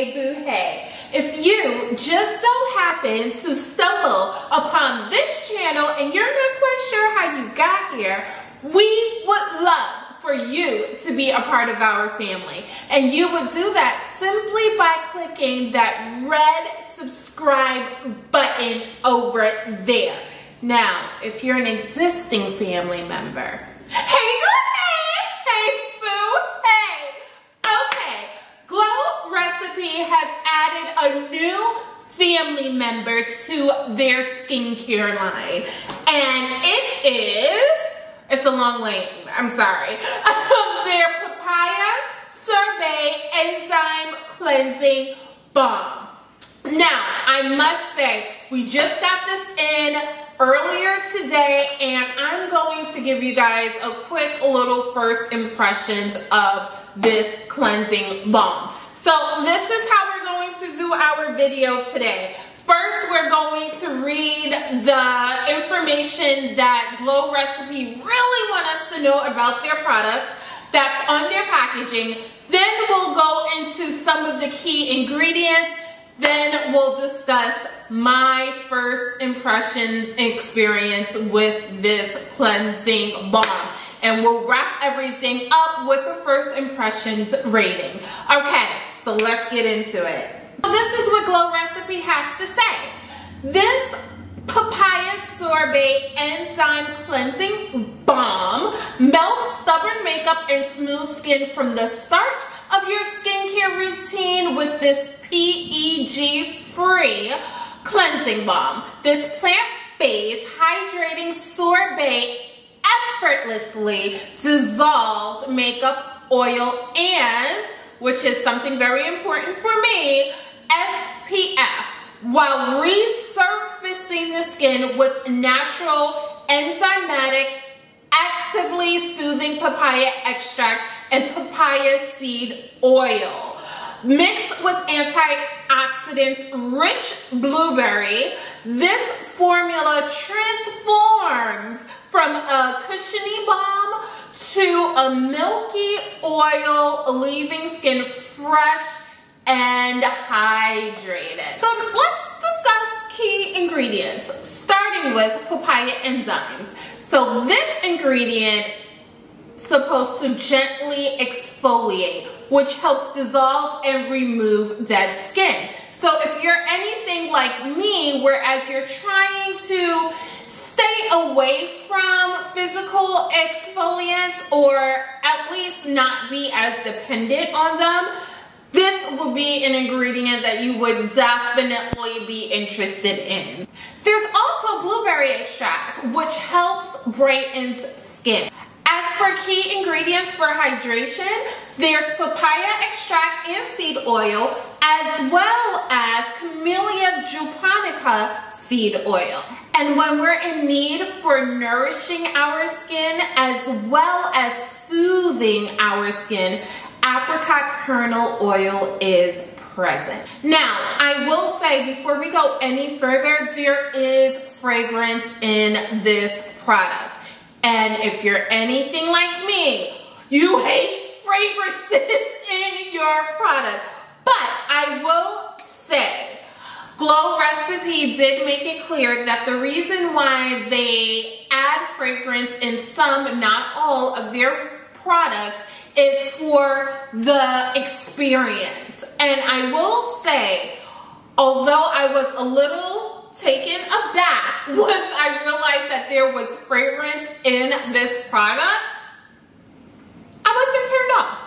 hey boo hey. If you just so happen to stumble upon this channel and you're not quite sure how you got here, we would love for you to be a part of our family. And you would do that simply by clicking that red subscribe button over there. Now, if you're an existing family member, hey girl, hey boo, hey. Okay, Glow Recipe has added a new family member to their skincare line. And it's a long name, I'm sorry. Their Papaya Sorbet Enzyme Cleansing Balm. Now, I must say, we just got this in earlier today, and I'm going to give you guys a quick little first impressions of this cleansing balm. So this is how we're going to do our video today. First, we're going to read the information that Glow Recipe really want us to know about their products that's on their packaging. Then we'll go into some of the key ingredients. Then we'll discuss my first impression experience with this cleansing balm. And we'll wrap everything up with the first impressions rating. Okay, so let's get into it. So this is what Glow Recipe has to say. This Papaya Sorbet Enzyme Cleansing Balm melts stubborn makeup and smooth skin from the start of your skincare routine with this PEG-free cleansing balm. This plant-based hydrating sorbet effortlessly dissolves makeup, oil, and, which is something very important for me, SPF, while resurfacing the skin with natural enzymatic, actively soothing papaya extract and papaya seed oil. Mixed with antioxidants-rich blueberry, this formula transforms from a cushiony balm to a milky oil, leaving skin fresh and hydrated. So let's discuss key ingredients, starting with papaya enzymes. So this ingredient is supposed to gently exfoliate, which helps dissolve and remove dead skin. So if you're anything like me, whereas you're trying to stay away from physical exfoliants or at least not be as dependent on them, this will be an ingredient that you would definitely be interested in. There's also blueberry extract, which helps brighten skin. As for key ingredients for hydration, there's papaya extract and seed oil, as well as Camellia japonica seed oil. And when we're in need for nourishing our skin as well as soothing our skin, apricot kernel oil is present. Now, I will say before we go any further, there is fragrance in this product. And if you're anything like me, you hate fragrances in your product. But I will say, Glow Recipe did make it clear that the reason why they add fragrance in some, not all, of their products is for the experience. And I will say, although I was a little taken aback once I realized that there was fragrance in this product, I wasn't turned off.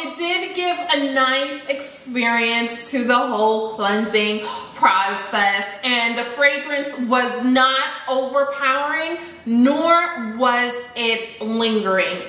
It did give a nice experience to the whole cleansing process, and the fragrance was not overpowering, nor was it lingering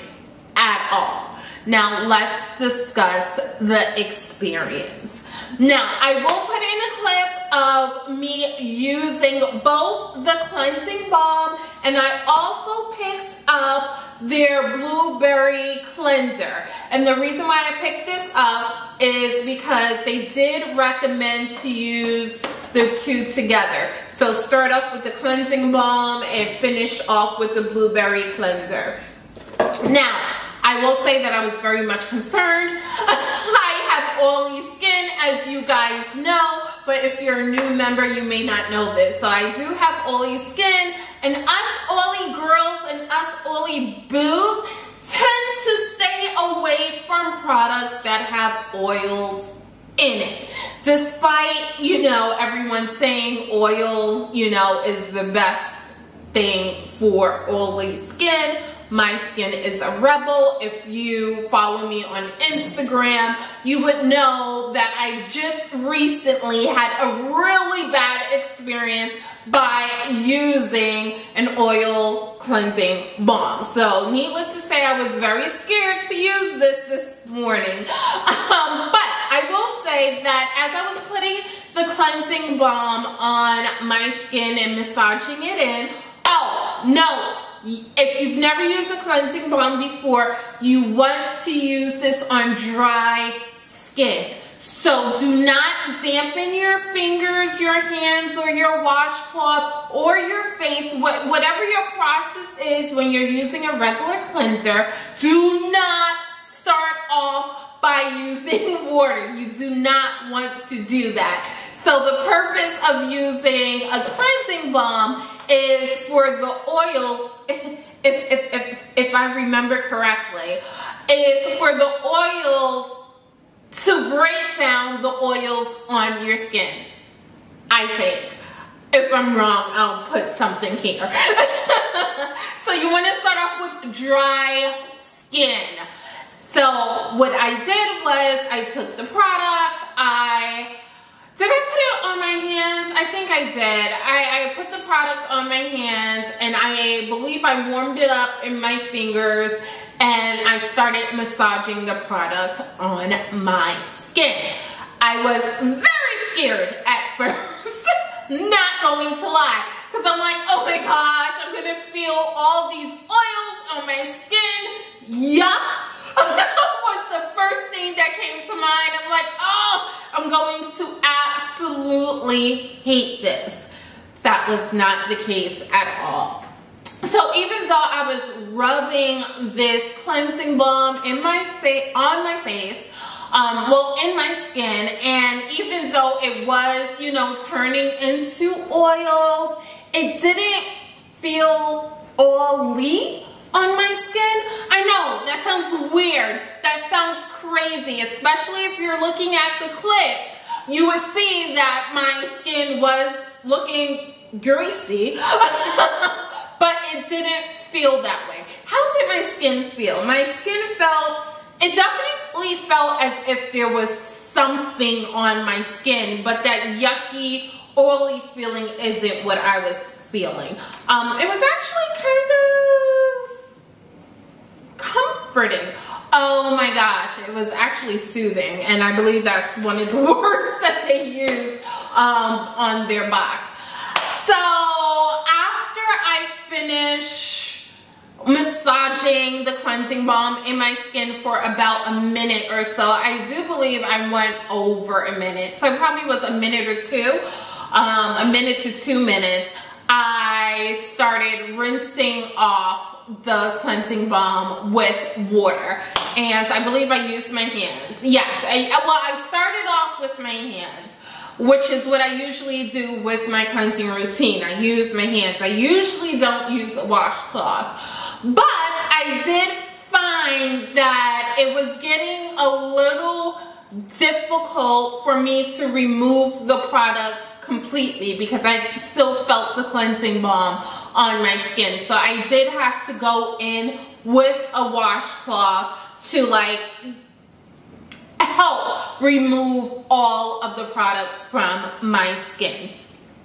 at all. Now let's discuss the experience. Now, I will put in a clip of me using both the cleansing balm, and I also picked up their blueberry cleanser. And the reason why I picked this up is because they did recommend to use the two together. So start off with the cleansing balm and finish off with the blueberry cleanser. Now, I will say that I was very much concerned. I have oily skin, as you guys know, but if you're a new member, you may not know this. So I do have oily skin, and us oily girls and us oily boos tend to stay away from products that have oils in it. Despite, you know, everyone saying oil, you know, is the best thing for oily skin. My skin is a rebel. If you follow me on Instagram, you would know that I just recently had a really bad experience by using an oil cleansing balm. So needless to say, I was very scared to use this morning. But I will say that as I was putting the cleansing balm on my skin and massaging it in, oh, note, if you've never used a cleansing balm before, you want to use this on dry skin. So do not dampen your fingers, your hands, or your washcloth, or your face, whatever your process is when you're using a regular cleanser. Do not start off by using water. You do not want to do that. So the purpose of using a cleansing balm is for the oils, if I remember correctly, is for the oils to break down the oils on your skin, I think. If I'm wrong, I'll put something here. So you want to start off with dry skin. So what I did was I took the product, did I put it on my hands? I think I did. I put the product on my hands, and I believe I warmed it up in my fingers, and I started massaging the product on my skin. I was very scared at first, not going to lie, because I'm like, oh my gosh, I'm gonna feel all these oils on my skin. Yuck. Was the first thing that came to mind. I'm like, oh, I'm going to absolutely hate this. That was not the case at all. So even though I was rubbing this cleansing balm in my face, on my face, well, in my skin, and even though it was, you know, turning into oils, it didn't feel oily on my skin. I know, that sounds weird. That sounds crazy, especially if you're looking at the clip. You would see that my skin was looking greasy, but it didn't feel that way. How did my skin feel? My skin felt, it definitely felt as if there was something on my skin, but that yucky, oily feeling isn't what I was feeling. It was actually kind of comforting. Oh my gosh, it was actually soothing, and I believe that's one of the words that they use on their box. So after I finish massaging the cleansing balm in my skin for about a minute or so, I do believe I went over a minute, so it probably was a minute or two, a minute to 2 minutes, I started rinsing off the cleansing balm with water, and I believe I used my hands. Yes, I started off with my hands, which is what I usually do with my cleansing routine. I use my hands. I usually don't use a washcloth, but I did find that it was getting a little difficult for me to remove the product completely because I still felt the cleansing balm on my skin. So I did have to go in with a washcloth to like help remove all of the product from my skin.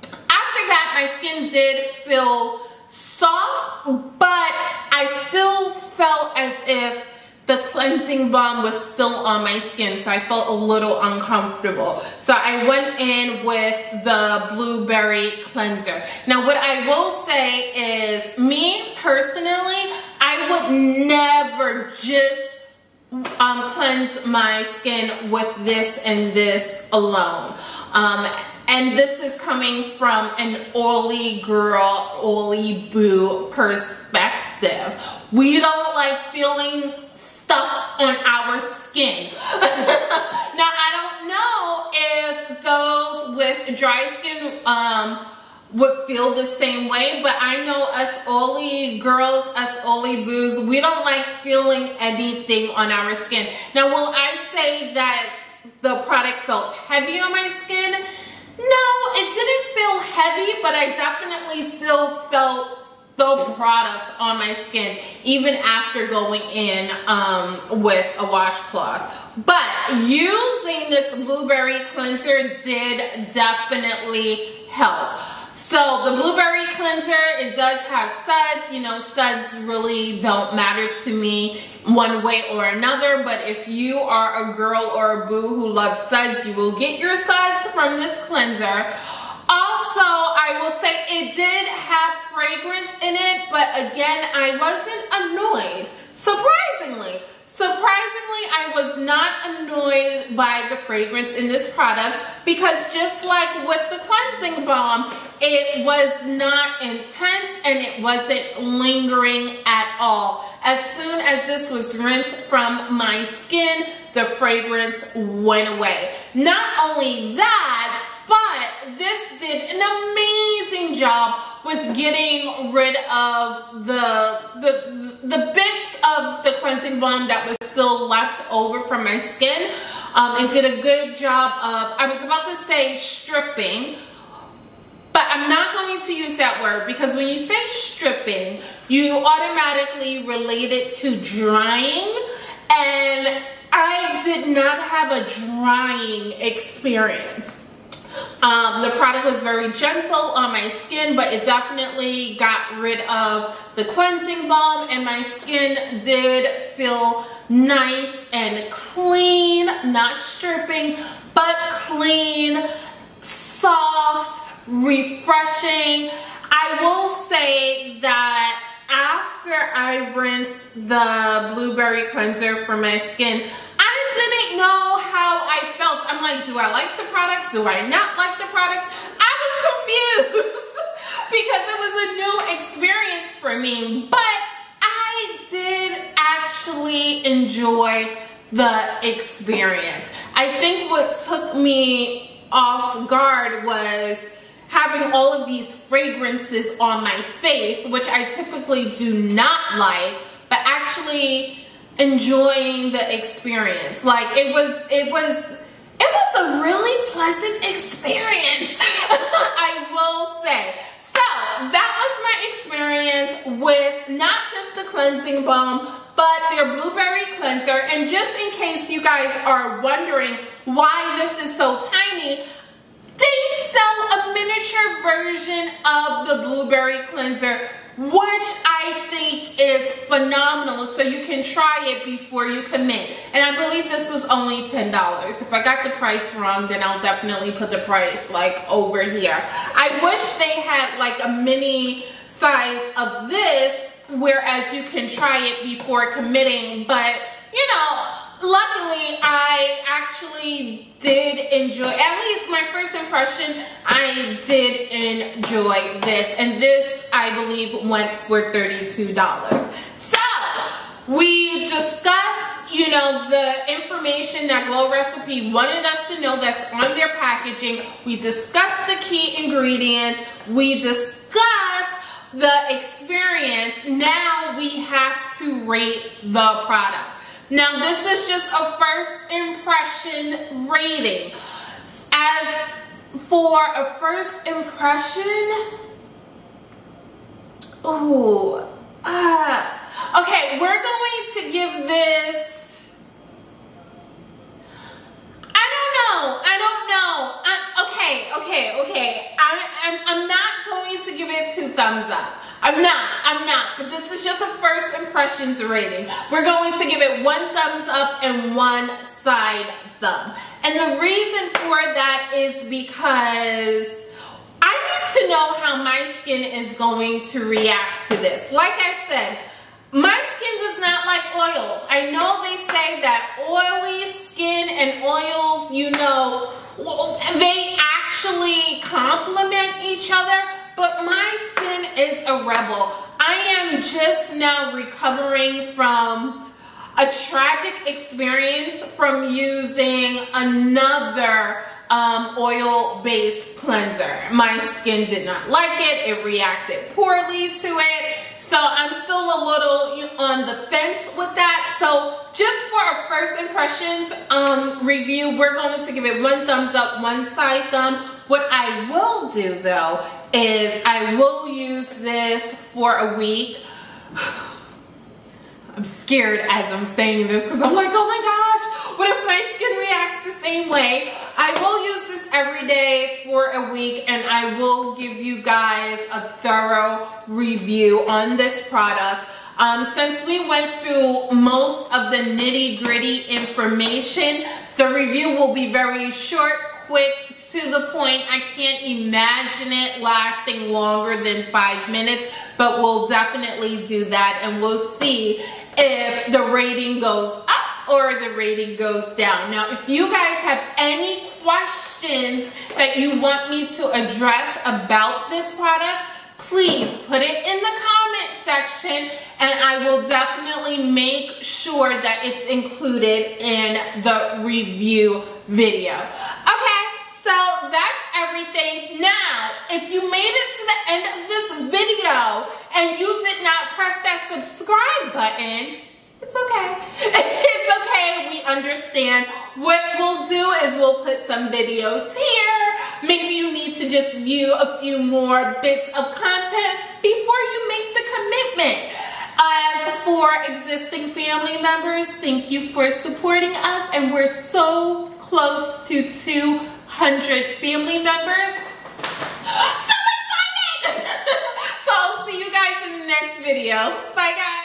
After that, my skin did feel soft, but I still felt as if the cleansing balm was still on my skin, so I felt a little uncomfortable. So I went in with the blueberry cleanser. Now what I will say is, me personally, I would never just cleanse my skin with this and this alone. And this is coming from an oily girl, oily boo perspective. We don't like feeling stuff on our skin. Now, I don't know if those with dry skin would feel the same way, but I know us oily girls, us oily boos, we don't like feeling anything on our skin. Now, will I say that the product felt heavy on my skin? No, it didn't feel heavy, but I definitely still felt the product on my skin even after going in with a washcloth. But using this blueberry cleanser did definitely help. So the blueberry cleanser, it does have suds. You know, suds really don't matter to me one way or another, but if you are a girl or a boo who loves suds, you will get your suds from this cleanser. Also, I will say it did have fragrance in it, but again, I wasn't annoyed. Surprisingly, I was not annoyed by the fragrance in this product, because just like with the cleansing balm, it was not intense and it wasn't lingering at all. As soon as this was rinsed from my skin, the fragrance went away. Not only that, but this did an amazing job with getting rid of the bits of the cleansing balm that was still left over from my skin. It did a good job of, I was about to say stripping, but I'm not going to use that word, because when you say stripping, you automatically relate it to drying, and I did not have a drying experience. The product was very gentle on my skin, but it definitely got rid of the cleansing balm, and my skin did feel nice and clean, not stripping, but clean, soft, refreshing. I will say that after I rinsed the blueberry cleanser from my skin, I didn't know how I felt. I'm like, do I like the products? Do I not like the products? I was confused because it was a new experience for me, but I did actually enjoy the experience. I think what took me off guard was having all of these fragrances on my face, which I typically do not like, but actually enjoying the experience. Like, it was a really pleasant experience, I will say. So that was my experience with not just the cleansing balm, but their blueberry cleanser. And just in case you guys are wondering why this is so tiny, they sell a miniature version of the blueberry cleanser, which I think is phenomenal, so you can try it before you commit. And I believe this was only $10. If I got the price wrong, then I'll definitely put the price like over here. I wish they had like a mini size of this, whereas you can try it before committing, but you know, luckily I actually did enjoy, at least my first impression, I did enjoy this, and this I believe went for $32. So we discussed, you know, the information that Glow Recipe wanted us to know that's on their packaging. We discussed the key ingredients. We discussed the experience. Now we have to rate the product. Now, this is just a first impression rating. As for a first impression, okay, we're going to give this, I don't know. Okay. I'm not going to give it 2 thumbs up. I'm not, but this is just a first impressions rating. We're going to give it 1 thumbs up and 1 side thumb. And the reason for that is because I need to know how my skin is going to react to this. Like I said, my skin does not like oils. I know they say that oily skin and oils, you know, they actually complement each other, but my skin is a rebel. I am just now recovering from a tragic experience from using another oil-based cleanser. My skin did not like it. It reacted poorly to it. So I'm still a little on the fence with that. So just for our first impressions review, we're going to give it 1 thumbs up, 1 side thumb. What I will do though is I will use this for a week. I'm scared as I'm saying this because I'm like, oh my gosh, what if my skin reacts the same way? I will use this every day for a week, and I will give you guys a thorough review on this product. Since we went through most of the nitty-gritty information, the review will be very short, quick, to the point. I can't imagine it lasting longer than 5 minutes, but we'll definitely do that, and we'll see if the rating goes up or the rating goes down. Now, if you guys have any questions that you want me to address about this product, please put it in the comment section, and I will definitely make sure that it's included in the review video. Okay, so that's everything. Now, if you made it to the end of this video and you did not press that subscribe button, it's okay. It's okay, we understand. What we'll do is we'll put some videos here. Maybe you need to just view a few more bits of content before you make the commitment. As for existing family members, thank you for supporting us, and we're so close to 200 family members. So excited! So I'll see you guys in the next video. Bye guys.